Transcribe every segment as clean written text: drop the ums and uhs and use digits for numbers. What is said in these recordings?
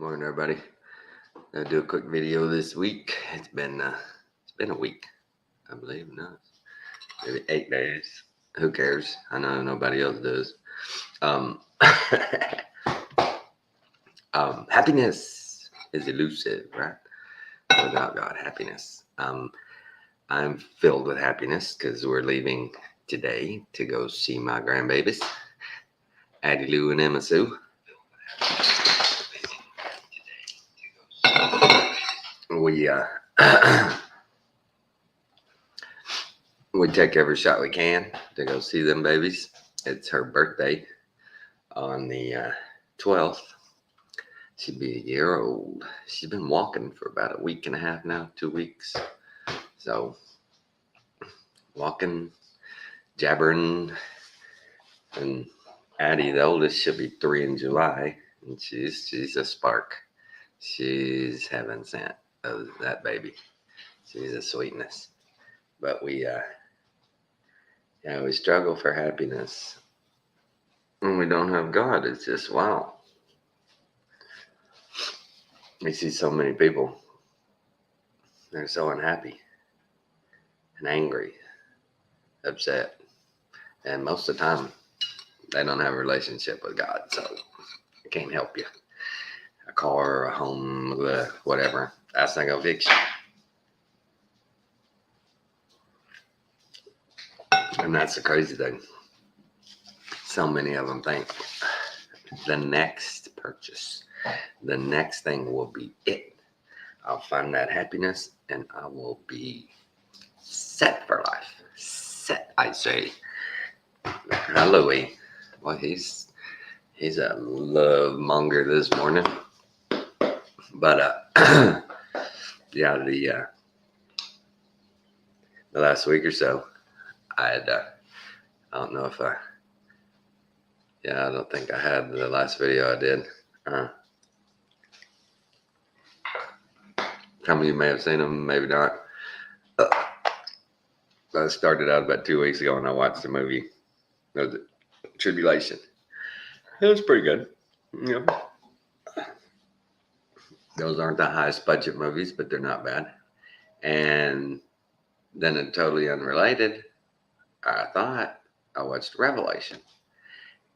Morning, everybody. Gonna do a quick video this week. It's been a week, I believe. No, maybe 8 days. Who cares? I know nobody else does. Um, Happiness is elusive, right? Without God, happiness. I'm filled with happiness because we're leaving today to go see my grandbabies, Addie Lou and Emma Sue. We we take every shot we can to go see them babies. It's her birthday on the 12th. She'd be a year old. She's been walking for about a week and a half now, 2 weeks. So walking, jabbering, and Addie, the oldest, she'll be 3 in July, and she's a spark. She's heaven sent, that baby. She's a sweetness. But we struggle for happiness when we don't have God. It's just wow. We see so many people, they're so unhappy and angry, upset, and most of the time they don't have a relationship with God, so it can't help you. A car, a home, whatever, that's not gonna fix you. And that's the crazy thing. So many of them think the next purchase, the next thing will be it. I'll find that happiness and I will be set for life. Set, I say. Louie. Well, he's a love monger this morning. But yeah, the last week or so, I had I don't know if I don't think I had the last video I did. Some of you may have seen them, maybe not. I started out about 2 weeks ago and I watched the movie The Tribulation. It was pretty good. Yeah. Those aren't the highest budget movies, but they're not bad. And then, totally unrelated, I thought I watched Revelation.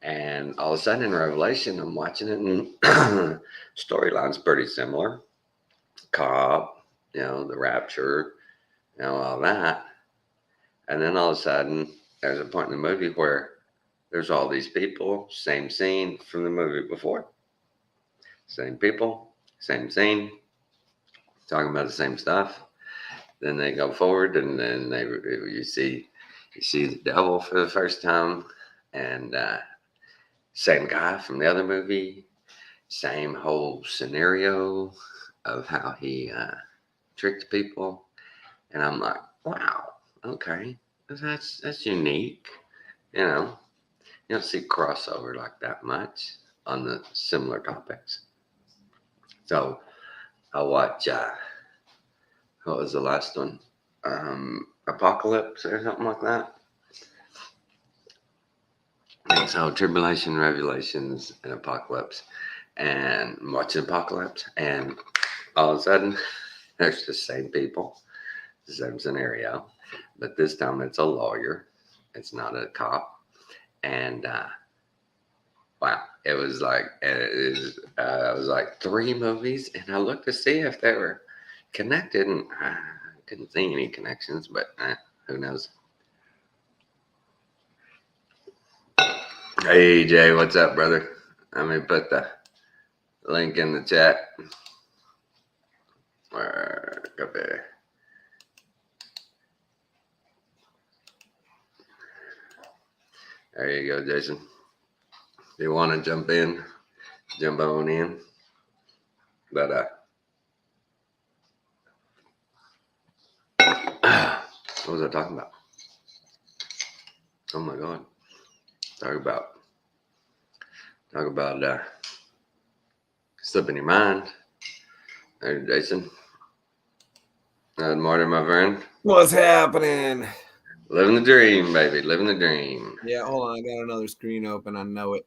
And all of a sudden in Revelation, I'm watching it and storyline's pretty similar. Cobb, the rapture, all that. And then all of a sudden, there's a point in the movie where there's all these people, same scene from the movie before. Same people, same scene, talking about the same stuff. Then they go forward, and then you see the devil for the first time, and same guy from the other movie, same whole scenario of how he tricked people, and I'm like, wow, okay, that's unique. You don't see crossover like that much on the similar topics. So I watch. What was the last one? Apocalypse or something like that. And so Tribulation, Revelations, and Apocalypse. And I'm watching Apocalypse, and all of a sudden, there's the same people, the same scenario, but this time it's a lawyer. It's not a cop. And wow, it was like like 3 movies, and I looked to see if they were connected, and I couldn't see any connections, but who knows? Hey Jay, what's up, brother? Let me put the link in the chat. Up there. There you go, Jason. If you want to jump on in. But what was I talking about? Oh my God. Talk about slipping your mind. Hey, Jason. Good morning, my friend. What's happening? Living the dream, baby. Living the dream. Yeah, hold on. I got another screen open. I know it.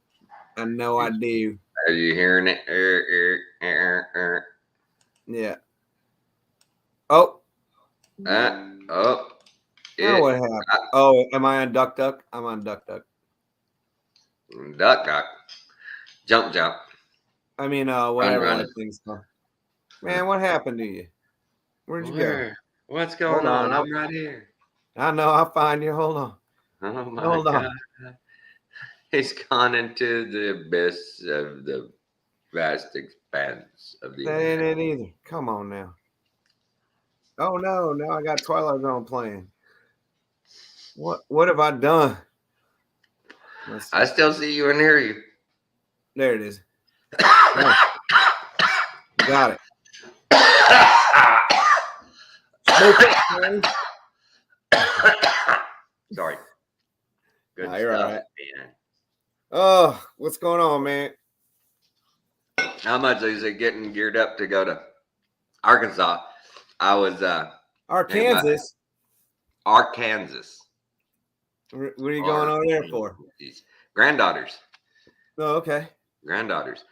I know I do. Are you hearing it? Yeah. Oh, Oh, now what it. happened? Oh, am I on Duck Duck? I'm on Duck Duck. Duck, duck. Jump, jump. I mean, Run, whatever run. that thing's called. Man, what happened to you? Where'd you go? Where? What's Hold going on? on. I'm right here. I know. I'll find you. Hold on. Oh my Hold God. on. He's gone into the abyss of the vast expanse of the That ain't internet. it either. Come on now. Oh no, now I got Twilight Zone playing. What have I done? Let's I see. still see you and hear you. There it is. Oh, got it. Smoke it, man. Sorry. Good Nah, you're stuff, all right. man. Oh, what's going on, man? How much is it getting geared up to go to Arkansas? I was thinking about Arkansas. Arkansas. What are you going on there for? Granddaughters. Oh, okay. Granddaughters.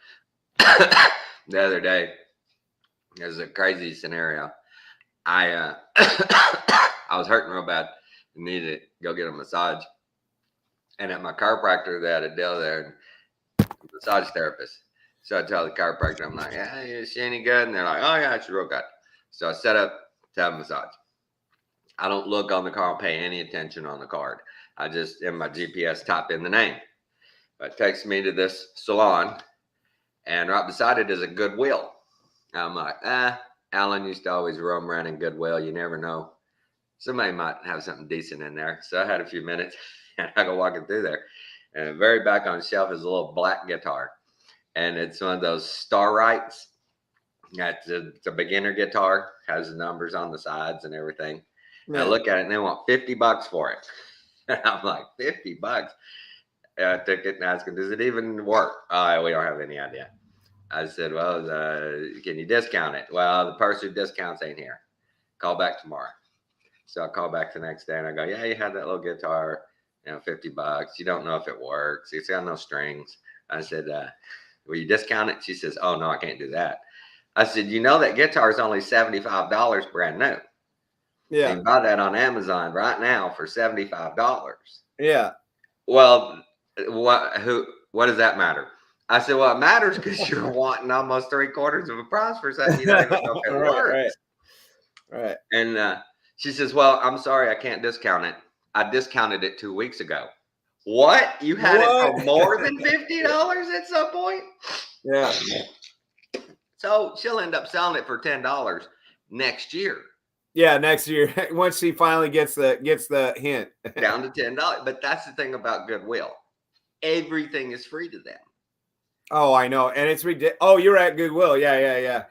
The other day, there's a crazy scenario. I I was hurting real bad. Needed to go get a massage. And at my chiropractor, they had a deal there, and massage therapist. So I tell the chiropractor, I'm like, yeah, is she any good? And they're like, oh yeah, she's real good. So I set up to have a massage. I don't look on the card, pay any attention on the card. I just in my GPS type in the name. It takes me to this salon, and right beside it is a Goodwill. I'm like, Alan used to always roam around in Goodwill. You never know. Somebody might have something decent in there. So I had a few minutes, and I go walking through there. And very back on the shelf is a little black guitar. And it's one of those Starrights. It's a beginner guitar, has the numbers on the sides and everything. And I look at it, and they want $50 for it. And I'm like, $50? And I took it and asked him, does it even work? We don't have any idea. I said, well, can you discount it? Well, the person who discounts ain't here. Call back tomorrow. So I call back the next day and I go, yeah, you had that little guitar, $50. You don't know if it works. It's got no strings. I said, will you discount it? She says, oh, no, I can't do that. I said, you know that guitar is only $75 brand new. Yeah. You can buy that on Amazon right now for $75. Yeah. Well, what does that matter? I said, well, it matters because you're wanting almost 3/4 of a price for something you don't even know if it works. Right. And she says, well, I'm sorry, I can't discount it. I discounted it 2 weeks ago. What? You had it for more than $50 at some point? Yeah. So she'll end up selling it for $10 next year. Yeah, next year once she finally gets the hint. Down to $10. But that's the thing about Goodwill. Everything is free to them. Oh, I know. And it's ridiculous. Oh, you're at Goodwill. Yeah.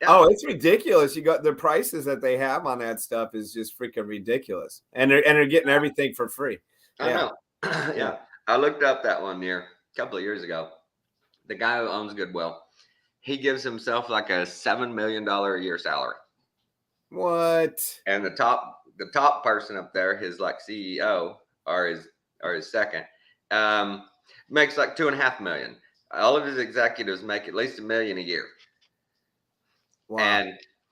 Oh, it's ridiculous. You got the prices that they have on that stuff is just freaking ridiculous. And they're getting everything for free. I know. Yeah. I looked up that one year, a couple of years ago. The guy who owns Goodwill, he gives himself like a $7 million a year salary. What? And the top person up there, his like CEO or his second, makes like $2.5 million. All of his executives make at least $1 million a year. Wow.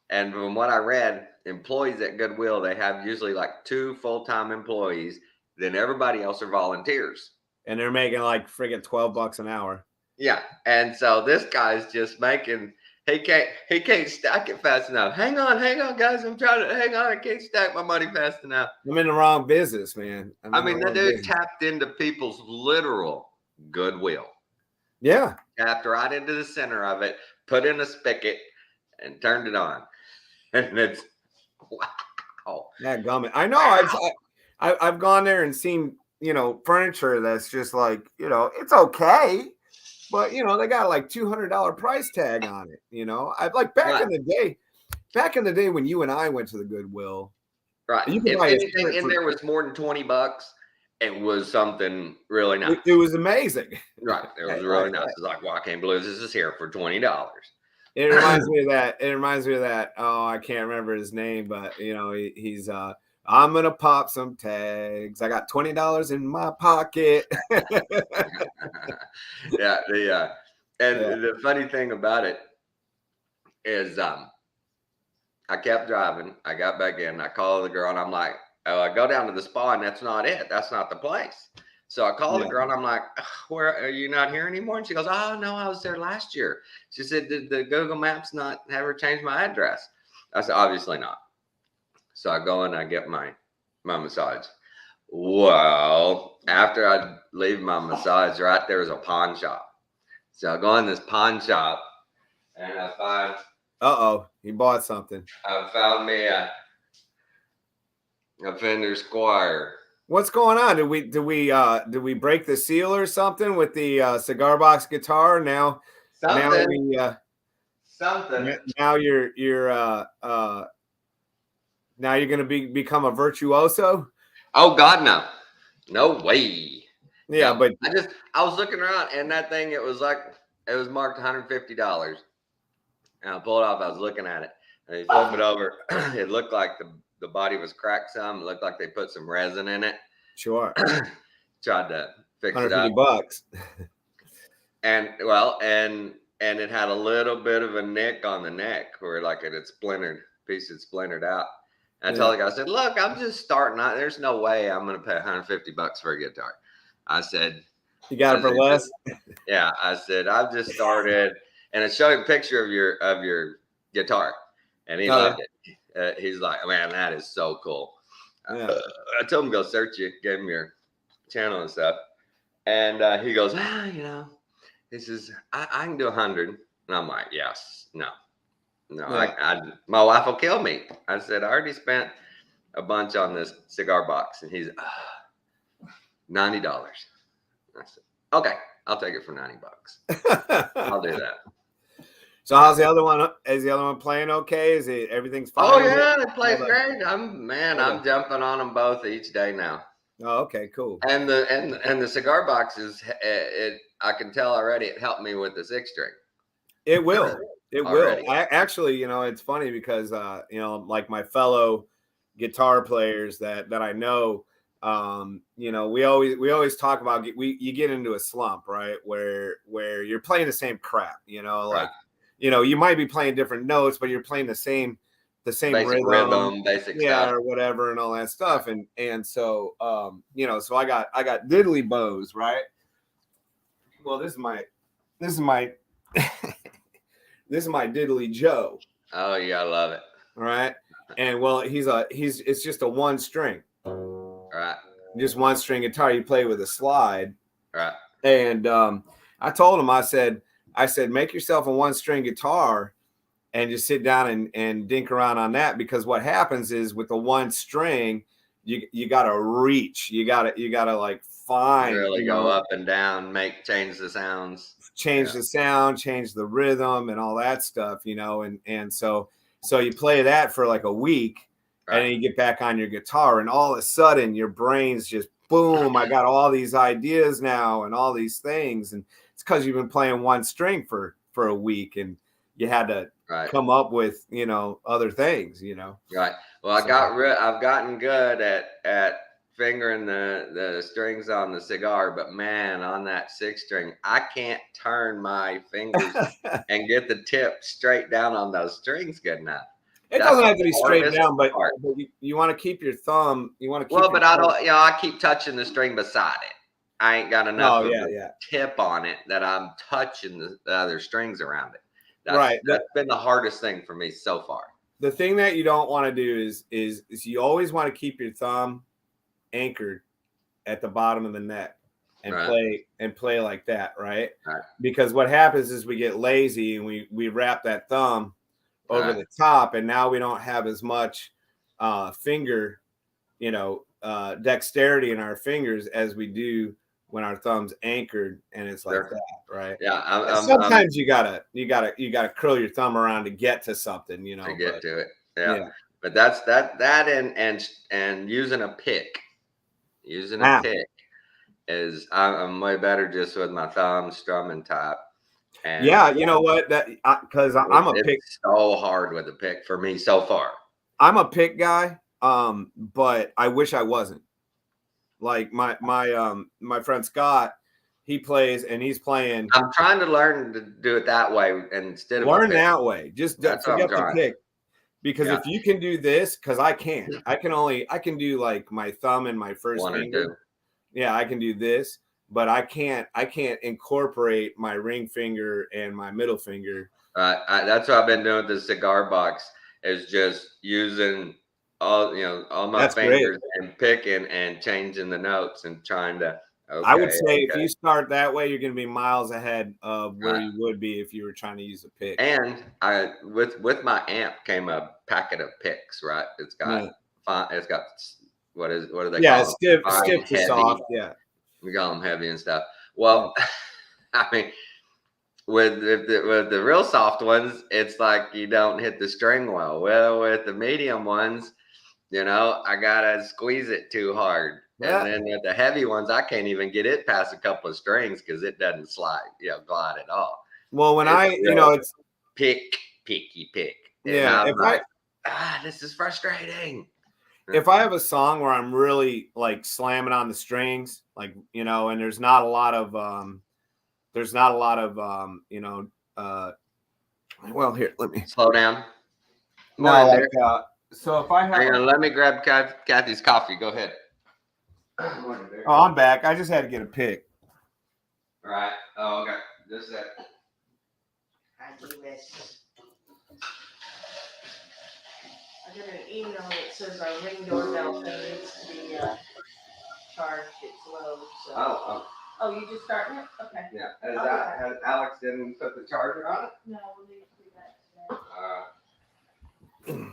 And from what I read, employees at Goodwill, they have usually like 2 full-time employees. Then everybody else are volunteers. And they're making like friggin' $12 an hour. Yeah. And so this guy's just making, he can't stack it fast enough. Hang on, guys. I'm trying to hang on. I can't stack my money fast enough. I'm in the wrong business, man. I mean, the dude tapped into people's literal goodwill. Yeah. Tapped right into the center of it, put in a spigot, and turned it on. And it's wow. Yeah, gummit. I know. I've gone there and seen, furniture that's just like, it's okay. But they got like $200 price tag on it. I like back in the day when you and I went to the Goodwill. Right. If anything in there was more than $20, it was something really nice. It was amazing. Right. It was really nice. It's like, well, I can't believe this is here for $20. It reminds me of that. Oh, I can't remember his name, but he's I'm gonna pop some tags. I got $20 in my pocket. Yeah, And Yeah. the funny thing about it is, I kept driving. I got back in. I called the girl, and I'm like, "Oh, I go down to the spa, and that's not it. That's not the place." So I called the Yeah. girl, and I'm like, "Where are you not here anymore?" And she goes, "Oh no, I was there last year." She said, "Did the Google Maps not have her change my address?" I said, "Obviously not." So I go and I get my massage. Well, after I leave my massage, right there's a pawn shop. So I go in this pawn shop, and Uh-oh, he bought something. I found me a Fender Squire. What's going on? Did we break the seal or something with the cigar box guitar? Now Something, we something. now now you're gonna become a virtuoso. Oh God, no, no way. Yeah, No, but I was looking around, and that thing, it was like, it was marked $150, and I pulled it off. I was looking at it, and he flipped it over. It looked like the body was cracked some. It looked like they put some resin in it. sure, Tried to fix it up, $150. and well, and it had a little bit of a nick on the neck where like it had splintered, piece had splintered out. And I Yeah, told the guy, I said, "Look, I'm just starting out. There's no way I'm going to pay $150 for a guitar." I said, you got it for less. "Yeah." I said, "I've just started," and I showed him a picture of your guitar, and he Oh loved it. He's like, "Man, that is so cool." yeah, I told him to go search you, gave him your channel and stuff, and he goes, he says, I can do 100, and I'm like, "Yes, no, no, yeah, my wife will kill me." I said, "I already spent a bunch on this cigar box," and he's $90. I said, "Okay, I'll take it for $90. yeah. I'll do that." So how's the other one? Is the other one playing okay? Is it everything's Oh fine with yeah, it all plays the great. okay? I'm jumping on them both each day now. Oh, okay, cool. And the cigar boxes, it I can tell already. It helped me with the six string It will. It will. already. I actually, it's funny because like my fellow guitar players that I know, we always talk about you get into a slump, right? Where you're playing the same crap, Right. like you might be playing different notes, but you're playing the same Basic rhythm, rhythm, basic yeah, stuff. or whatever and all that Right. stuff. And so so I got diddly bows, right? Well, this is my this is my diddly Joe. Oh yeah, I love it. All right. And well, it's just a one string, Right. just one string guitar. You play with a slide. Right. And I told him, I said, make yourself a one string guitar and just sit down and dink around on that, because what happens is with the one string, you gotta reach. You gotta like find, Really go up and down, change the sounds. change Yeah. the sound, change the rhythm, and all that stuff, and so you play that for like a week, and Right. then you get back on your guitar, and all of a sudden your brain's just boom, I got all these ideas now and all these things, and it's because you've been playing one string for a week, and you had to Right. come up with other things, Right. Well, so I've gotten good at fingering the strings on the cigar, but man, on that six string, I can't turn my fingers and get the tip straight down on those strings good enough. it That's doesn't the have to be straight hardest down, but part. you want to keep your thumb, you want to keep Well, your but I thumb. don't, I keep touching the string beside it. I ain't got enough Oh of yeah, a yeah, tip on it that I'm touching the other strings around it. right. That's been the hardest thing for me so far. The thing that you don't want to do is you always want to keep your thumb anchored at the bottom of the neck and Right. play like that, right? Right. Because what happens is we get lazy and we wrap that thumb over Right. the top, and now we don't have as much finger, dexterity in our fingers as we do when our thumb's anchored and it's like Sure. that, right? Yeah. And sometimes you gotta curl your thumb around to get to something, To but get to it. Yeah. yeah. But that and using a pick. Using a Ah, pick is I'm way better just with my thumb strumming type. And yeah, you know what? That because I'm a pick, it's so hard with a pick for me so far. I'm a pick guy. But I wish I wasn't. Like my friend Scott, he plays, and he's playing. I'm trying to learn to do it that way, and instead of a Learn pick. that way. Just That's what I'm forget the trying. pick. Because Yeah. if you can do this, because I can't, I can do like my thumb and my first One or finger. two. Yeah, I can do this, but I can't incorporate my ring finger and my middle finger. That's what I've been doing with the cigar box, is just using all my That's great. fingers and picking and changing the notes and trying to. I would Okay, say if you start that way, you're going to be miles ahead of where you would be if you were trying to use a pick. And I with my amp came a packet of picks, right? It's got it's got what do they call them? Stiff Fine, to heavy. soft. Yeah, We call them heavy and stuff. Well, I mean, with the real soft ones, it's like you don't hit the string well. Well, with the medium ones, I gotta squeeze it too hard. And then with the heavy ones, I can't even get it past a couple of strings because it doesn't glide at all. Well, when it's picky. And yeah, I'm like, this is frustrating. If I have a song where I'm really like slamming on the strings, like, and there's not a lot of well, here, let me slow down. No, like, so if I have let me grab Kathy's coffee. Go ahead. Oh, I'm back. I just had to get a pick. All right. Oh, okay. Just a sec. I do this. I got an email that says our ring doorbell thing needs to be charged. It's low. So. Oh, you just starting it? Okay. Yeah. Has Alex didn't put the charger on it? No, we'll need to do that today.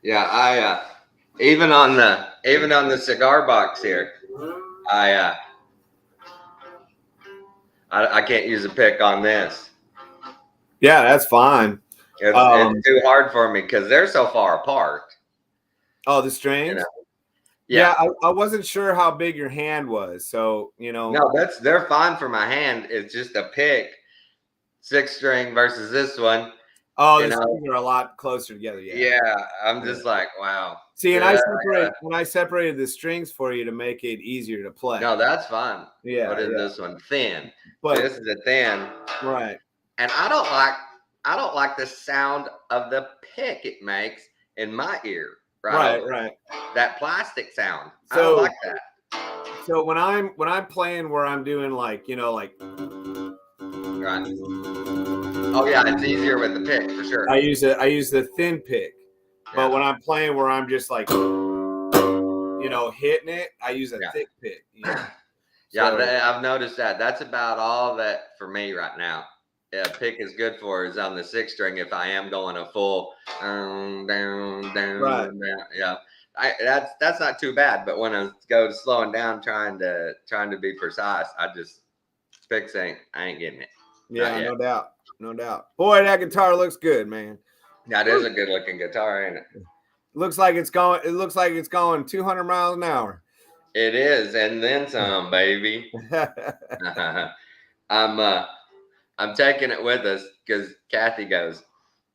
Yeah, I even on the cigar box here, I can't use a pick on this. Yeah, that's fine. It's too hard for me because they're so far apart. Oh, the strings? Yeah, I wasn't sure how big your hand was, so No, they're fine for my hand. It's just a pick, 6-string versus this one. Oh, the strings are a lot closer together. Yeah, I'm just like, wow. See, and when I separated the strings for you to make it easier to play. No, that's fine. Yeah. What is this one? Thin. But this is a thin. Right. And I don't like the sound of the pick it makes in my ear. Right. That plastic sound. So, I don't like that. So when I'm playing where I'm doing like. Right. Oh yeah, it's easier with the pick for sure. I use the thin pick, but when I'm playing where I'm just like, hitting it, I use a thick pick. I've noticed that. That's about all that for me right now. Pick is good for is on the 6-string if I am going a full down. Right. Yeah, that's not too bad. But when I go to slowing down, trying to be precise, picks I ain't getting it. Yeah, no doubt. Boy, that guitar looks good, man. That is a good looking guitar, ain't it? Looks like it's going 200 miles an hour. It is, and then some, baby. I'm taking it with us because Kathy goes.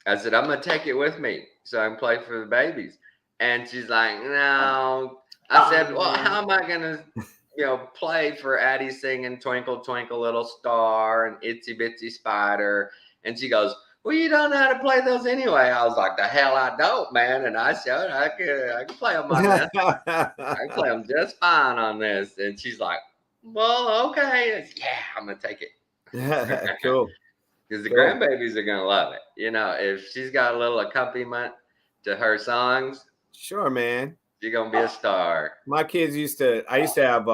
I said, I'm gonna take it with me so I can play for the babies. And she's like, no. I said, well, how am I gonna play for Addie singing Twinkle Twinkle Little Star and Itsy Bitsy Spider? And she goes, well, you don't know how to play those anyway. I was like, the hell I don't, man. And I said, I can play them on this. I can play them just fine on this. And she's like, well, okay. Yeah, I'm going to take it. Cool. Because the grandbabies are going to love it. If she's got a little accompaniment to her songs. Sure, man. You're going to be a star. My kids I used to have,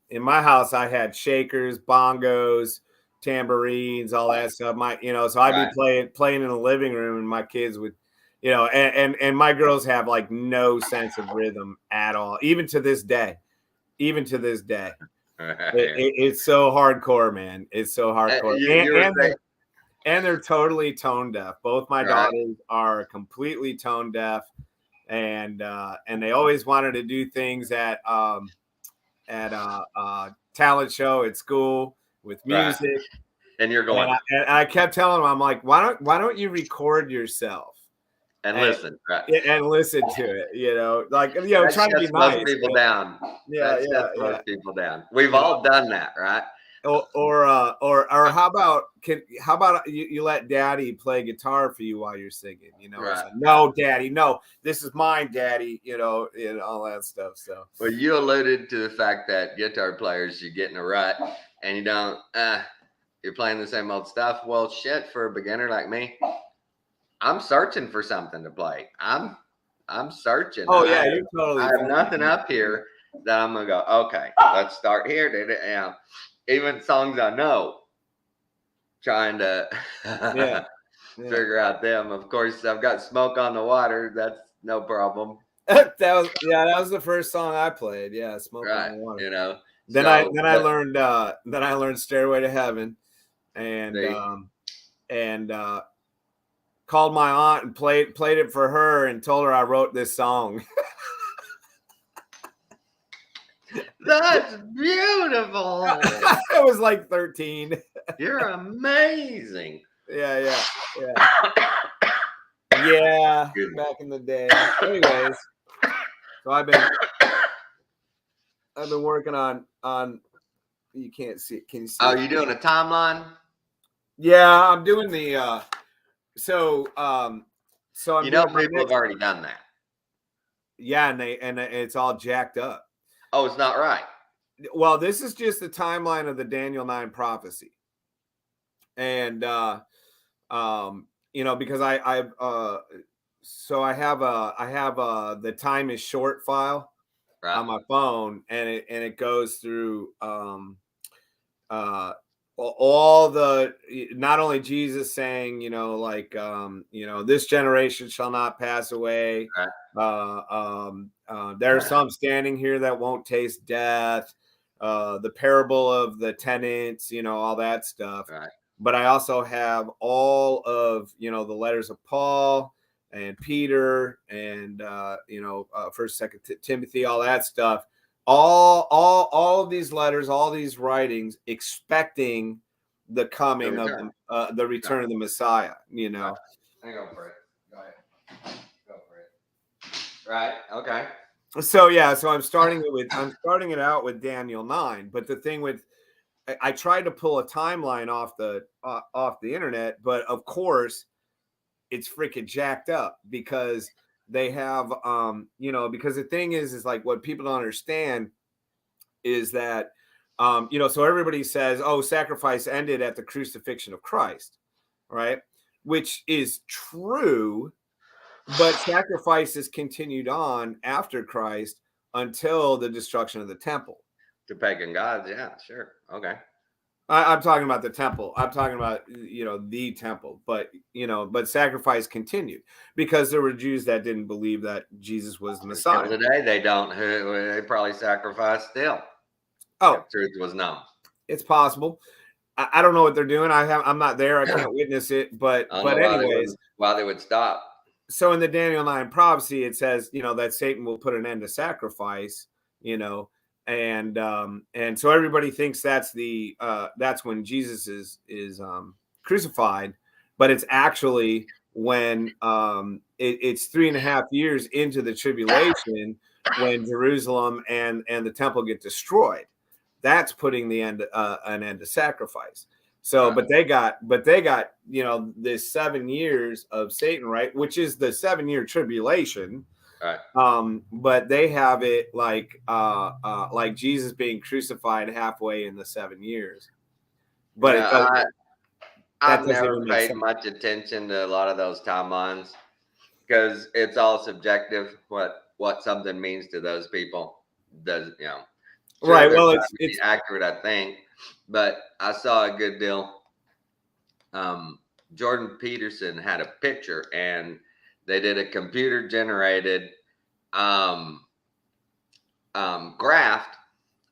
in my house, I had shakers, bongos, tambourines, all that stuff. So I'd be playing in the living room, and my kids would, and my girls have like no sense of rhythm at all, even to this day. It's so hardcore, man. It's so hardcore. And they're totally tone deaf. Both my daughters are completely tone deaf. And they always wanted to do things at at a talent show at school with music. Right. And you're going And I kept telling him, I'm like, why don't you record yourself and listen, right? and listen to it? Like That trying to be shuts most nice. people down. Yeah, That shuts most people down. We've You all done that, right? Or how about you let daddy play guitar for you while you're singing? Or Right. say, no, daddy, no, this is mine, daddy. And all that stuff. So Well, you alluded to the fact that guitar players, you get in a rut and you don't. You're playing the same old stuff. Well, shit, for a beginner like me, I'm searching for something to play. I'm searching. Oh yeah, you're totally. I have nothing up here that I'm gonna go. Okay, let's start here. Even songs I know, trying to figure out them. Of course, I've got "Smoke on the Water." That's no problem. that was the first song I played. Yeah, "Smoke on the Water." Then I learned "Stairway to Heaven," and called my aunt and played it for her and told her I wrote this song. That's beautiful. I was like 13. You're amazing. Yeah. Back in the day. Anyways, so I've been working on. You can't see it. Can you see? Oh, you doing a timeline? Yeah, I'm doing the. So I'm. People have already done that. Yeah, and it's all jacked up. Oh, it's not right. Well, this is just the timeline of the Daniel 9 prophecy, and because I have the time is short file on my phone, and it goes through all the, not only Jesus saying, this generation shall not pass away. There are some standing here that won't taste death. The parable of the tenants, all that stuff. Right. But I also have all of, the letters of Paul and Peter and, First, Second Timothy, all that stuff. All of these letters, all these writings, expecting the coming of the return of the Messiah. Hang on for it. Go ahead. Go for it. Right. Okay. So I'm starting it out with Daniel 9. But the thing I tried to pull a timeline off the internet, but of course it's freaking jacked up because they have because the thing is like, what people don't understand is that so everybody says, oh, sacrifice ended at the crucifixion of Christ, right? Which is true, but sacrifices continued on after Christ until the destruction of the temple. To pagan gods, yeah, sure, okay. I'm talking about the temple. I'm talking about, the temple, but sacrifice continued because there were Jews that didn't believe that Jesus was the Messiah. Today they don't. They probably sacrifice still. Oh, if truth was known. It's possible. I don't know what they're doing. I'm not there. I can't witness it. But anyways, why they would stop. So in the Daniel 9 prophecy, it says, that Satan will put an end to sacrifice, and so everybody thinks that's when Jesus is crucified, but it's actually when it's 3.5 years into the tribulation when Jerusalem and the temple get destroyed. That's putting an end to sacrifice. So, but they got this 7 years of Satan, right, which is the 7-year tribulation. Right. But they have it like Jesus being crucified halfway in the 7 years. But I've never paid much attention to a lot of those timelines because it's all subjective. What something means to those people does, Sure, right. Well, it's accurate, I think, but I saw a good deal. Jordan Peterson had a picture, and they did a computer generated graft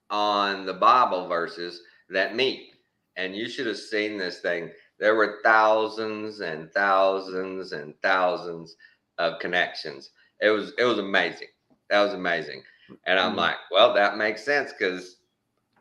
on the Bible verses that meet, and you should have seen this thing. There were thousands and thousands and thousands of connections. It was amazing. That was amazing. And I'm like, well, that makes sense because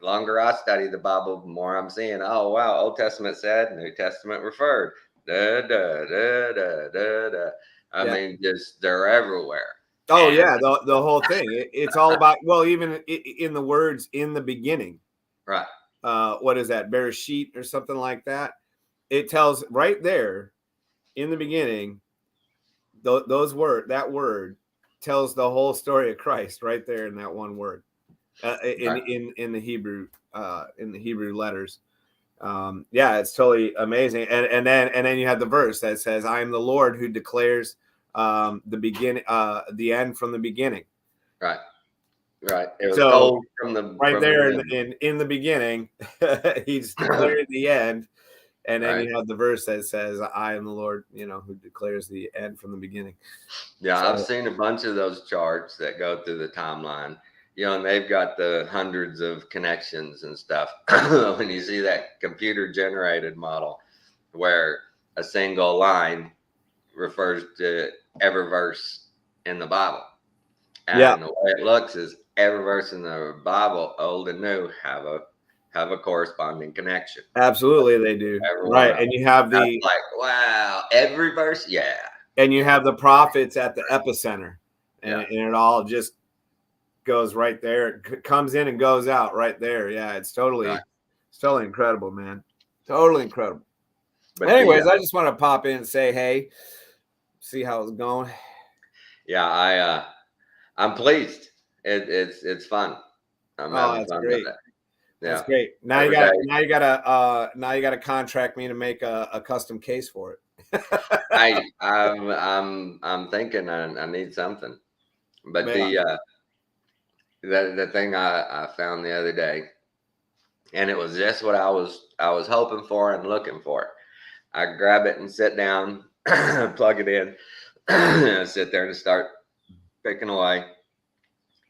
longer I study the Bible, the more I'm seeing, oh wow, Old Testament said, New Testament referred. Da da da da da da. I mean, just they're everywhere. Oh And, yeah, the whole thing. It's all about, well, even in the words in the beginning. right. What is that? Bereshit or something like that. It tells right there in the beginning. That word tells the whole story of Christ right there in that one word. In the Hebrew letters. Yeah, it's totally amazing. And then you have the verse that says, "I am the Lord who declares the end from the beginning." Right. Right. It was So told from the right from there the in the beginning, he's declared the end. And then right. you have the verse that says, "I am the Lord," who declares the end from the beginning. Yeah, So, I've seen a bunch of those charts that go through the timeline, and they've got the hundreds of connections and stuff. When you see that computer generated model where a single line refers to every verse in the Bible. yeah, And the way it looks is every verse in the Bible, old and new, have a corresponding connection. absolutely they do. Every one Right. of them. And you have That's like, wow, every verse, yeah. the prophets at the epicenter, and, Yeah. and it all just goes right there. It comes in and goes out right there. Yeah, it's totally incredible, man. Totally incredible. But Anyways, I just want to pop in and say, hey, see how it's going. yeah, I'm pleased. It's fun. I'm having That's fun great. with it. That's Yeah. great. Now Every you day. got to contract me to make a custom case for it. I'm thinking I need something. But Yeah. the thing I found the other day, and it was just what I was hoping for and looking for. I grab it and sit down, plug it in, and sit there and start picking away.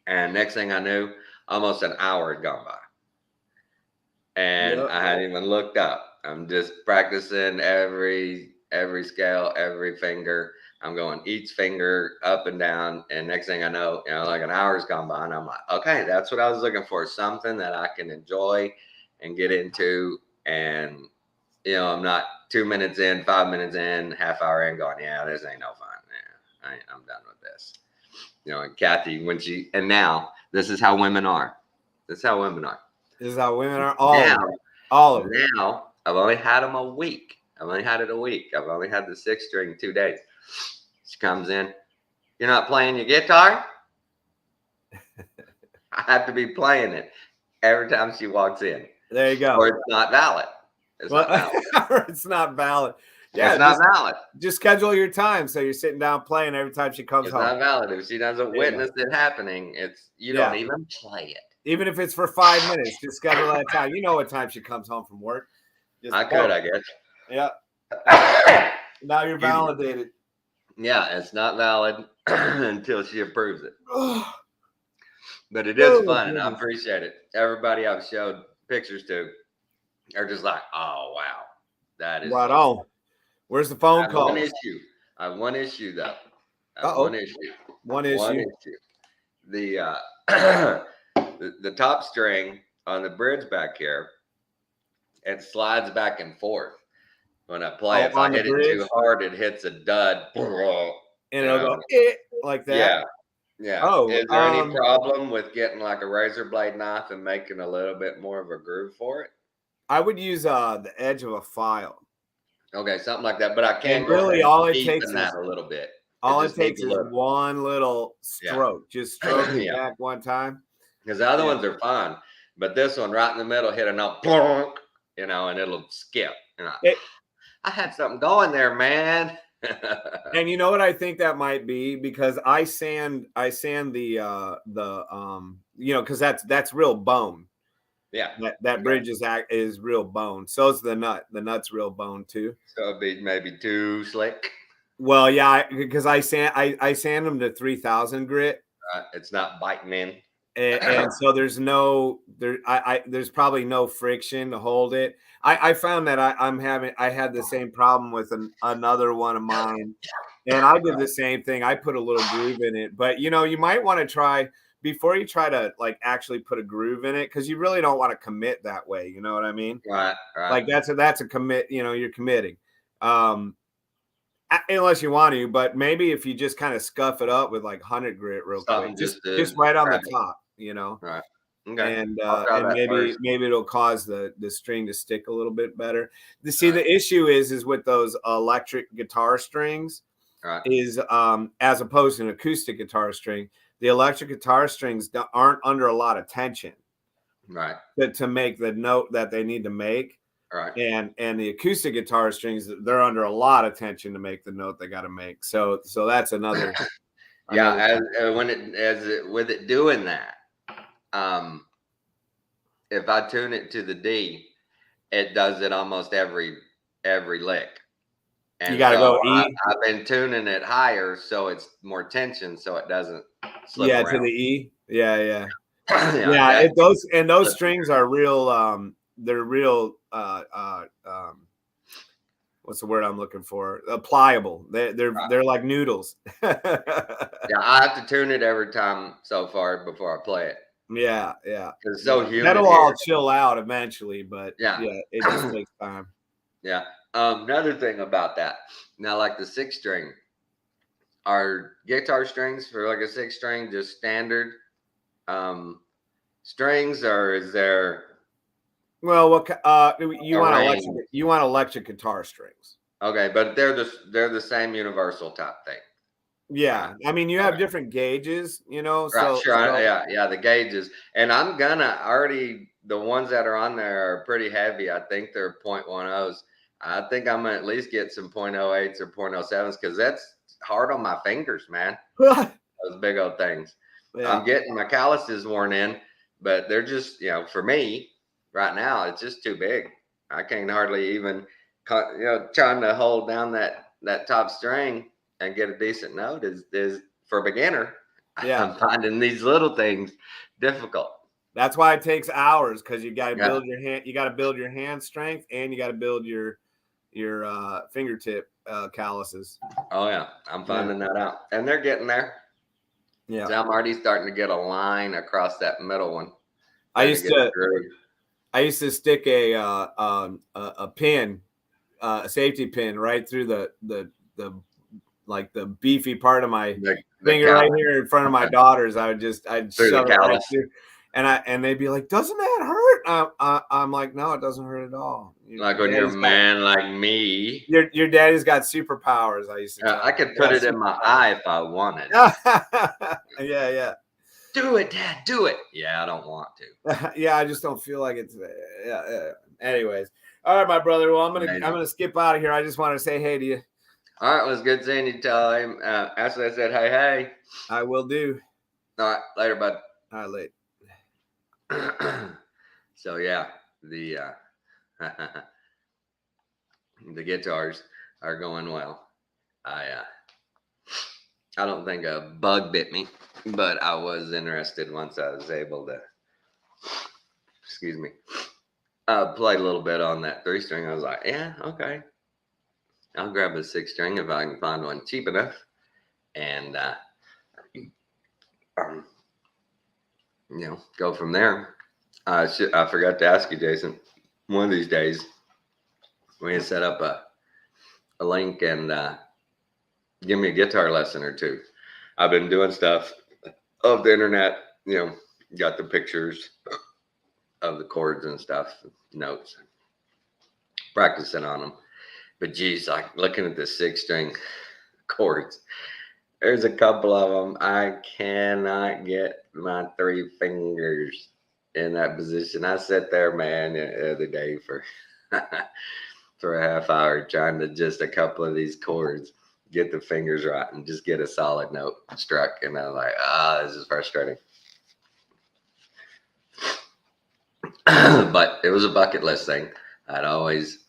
And next thing I knew, almost an hour had gone by. And Yep. I hadn't even looked up. I'm just practicing every scale, every finger. I'm going each finger up and down, and next thing I know, like an hour's gone by, and I'm like, okay, that's what I was looking for, something that I can enjoy and get into, and I'm not 2 minutes in, 5 minutes in, half hour in, going, yeah, this ain't no fun. Yeah, I'm done with this. And Kathy, and now this is how women are. This is how women are. This is how women are. Now, All of them. now I've only had them a week. I've only had it a week. I've only had the 6 string 2 days. She comes in. You're not playing your guitar? I have to be playing it every time she walks in. There you go. Or it's not valid. Not valid. It's not valid. Yeah, it's not valid. Just schedule your time so you're sitting down playing every time she comes home. It's not valid. If she doesn't witness it happening, you don't even play it. Even if it's for 5 minutes, just schedule that time. You know what time she comes home from work. I guess. Yeah. Now you're validated. Yeah, it's not valid until she approves it. But it is fun, and I appreciate it. Everybody I've showed pictures to are just like, oh, wow. That is right on. Where's the phone call? I have one issue, though. One issue. The the top string on the bridge back here, it slides back and forth. When I play, if I hit it too hard, it hits a dud. And it'll go like that. Yeah. Oh, is there any problem with getting like a razor blade knife and making a little bit more of a groove for it? I would use the edge of a file. Okay, something like that. But I can't really all it takes is that a little bit. All it takes is one little stroke. Just stroke it back one time. Because the other ones are fine, but this one right in the middle hit a note, plonk, and it'll skip. I had something going there, man. And you know what I think that might be, because I sand the because that's real bone. Yeah, that bridge is real bone. So is the nut. The nut's real bone too. So it'd be maybe too slick. Well, yeah, because I sand them to 3000 grit. It's not biting in. And so there's probably no friction to hold it. I found that I had the same problem with another one of mine, and I did the same thing. I put a little groove in it, but you might want to try before you try to like actually put a groove in it, because you really don't want to commit that way. You know what I mean? Right. Like that's a commit. You know, you're committing. Unless you want to, but maybe if you just kind of scuff it up with like 100 grit real Something quick, just right on the top, you know, Right. Okay. and I'll try that maybe first. it'll cause the string to stick a little bit better. Right. The issue is with those electric guitar strings Right. is as opposed to an acoustic guitar string, the electric guitar strings aren't under a lot of tension, Right. to make the note that they need to make. Right. And the acoustic guitar strings, they're under a lot of tension to make the note they got to make. So that's another. Yeah, with it doing that, if I tune it to the D, it does it almost every lick. And you got to so go E. I've been tuning it higher so it's more tension, so it doesn't slip Yeah, around. to the E. Yeah. Yeah, those strings are real. They're real. What's the word I'm looking for? Pliable. They're like noodles. yeah, I have to tune it every time so far before I play it. Yeah. It's so humid. That'll all chill out eventually, but yeah, it just takes time. Yeah. Another thing about that, now like the 6-string, are guitar strings for like a 6-string just standard strings, or is there? Well, you want electric guitar strings? Okay, but they're the same universal type thing. Yeah, I mean you have different gauges, you know. Right, sure. Yeah, the gauges, and I'm gonna already the ones that are on there are pretty heavy. I think they're 0.10s. I think I'm gonna at least get some 0.08s or 0.07s because that's hard on my fingers, man. Those big old things. Yeah. I'm getting my calluses worn in, but they're just, for me right now, it's just too big. I can't hardly even, trying to hold down that top string and get a decent note is for a beginner. Yeah. I'm finding these little things difficult. That's why it takes hours, because you got to build your hand. You got to build your hand strength, and you got to build your fingertip calluses. Oh yeah, I'm finding that out, and they're getting there. Yeah, so I'm already starting to get a line across that middle one. I used to stick a pin, a safety pin, right through the like the beefy part of my finger right here in front of my daughters. I'd shove it right through. And they'd be like, "Doesn't that hurt?" I'm like, "No, it doesn't hurt at all." Like when you're a man like me, your daddy's got superpowers. I used to. I could put it in my eye if I wanted. Yeah. Do it, Dad. Do it. Yeah, I don't want to. Yeah, I just don't feel like it's. Yeah. Anyways, all right, my brother. Well, I'm gonna skip out of here. I just want to say hey to you. All right, it was good seeing you. Tell him. Ashley, I said hey. I will do. All right, later, bud. All right, late. So yeah, the the guitars are going well. I don't think a bug bit me, but I was interested once I was able to, play a little bit on that 3-string. I was like, yeah, okay, I'll grab a 6-string if I can find one cheap enough, and go from there. I forgot to ask you, Jason. One of these days, we can set up a link and give me a guitar lesson or two. I've been doing stuff of the internet, got the pictures of the chords and stuff, notes, practicing on them. But geez, like looking at the 6-string chords, there's a couple of them I cannot get my 3 fingers in that position. I sat there, man, the other day for for a half hour trying to just a couple of these chords get the fingers right and just get a solid note struck. And I was like, this is frustrating. But it was a bucket list thing. I'd always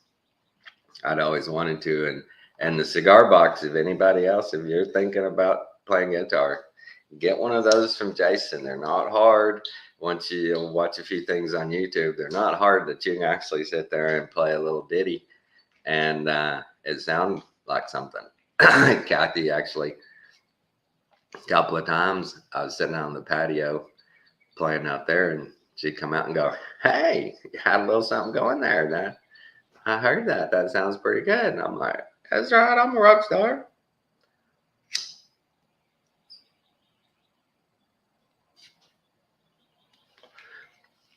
wanted to. And the cigar box, if anybody else, if you're thinking about playing guitar, get one of those from Jason. They're not hard. Once you watch a few things on YouTube, they're not hard that you can actually sit there and play a little ditty. And it sounds like something. Kathy actually A couple of times I was sitting on the patio playing out there, and she'd come out and go, "Hey, you had a little something going there. Now, I heard that. That sounds pretty good." And I'm like, "That's right. I'm a rock star."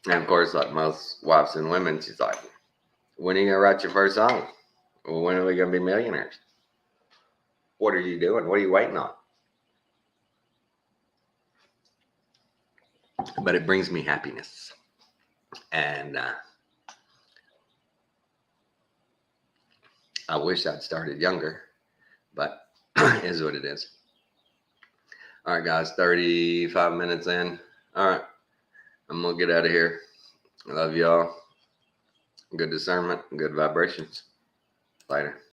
And of course, like most wives and women, she's like, "When are you gonna write your first song? When are we gonna be millionaires? What are you doing? What are you waiting on?" But it brings me happiness, and I wish I'd started younger, but is what it is. All right, guys, 35 minutes in. All right, I'm gonna get out of here. I love y'all. Good discernment, good vibrations. Later.